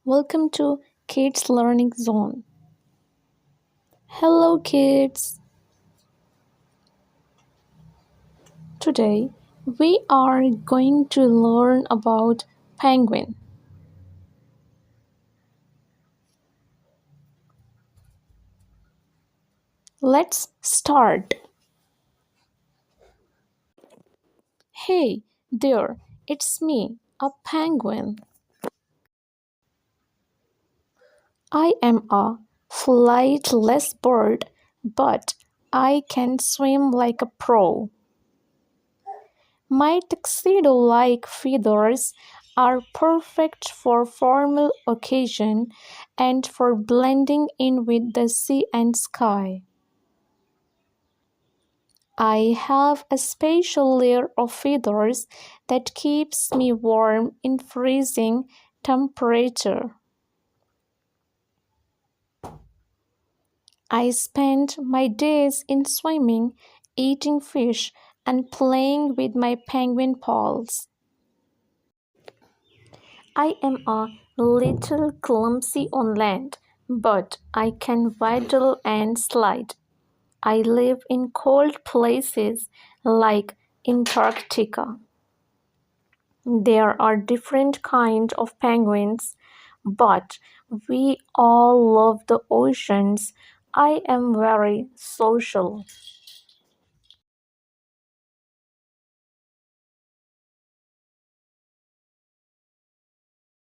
Welcome to Kids Learning Zone. Hello, kids. Today we are going to learn about penguin. Let's start. Hey there, it's me, a penguin. I am a flightless bird, but I can swim like a pro. My tuxedo-like feathers are perfect for formal occasion and for blending in with the sea and sky. I have a special layer of feathers that keeps me warm in freezing temperature. I spend my days in swimming, eating fish, and playing with my penguin pals. I am a little clumsy on land, but I can waddle and slide. I live in cold places like Antarctica. There are different kinds of penguins, but we all love the oceans. I am very social.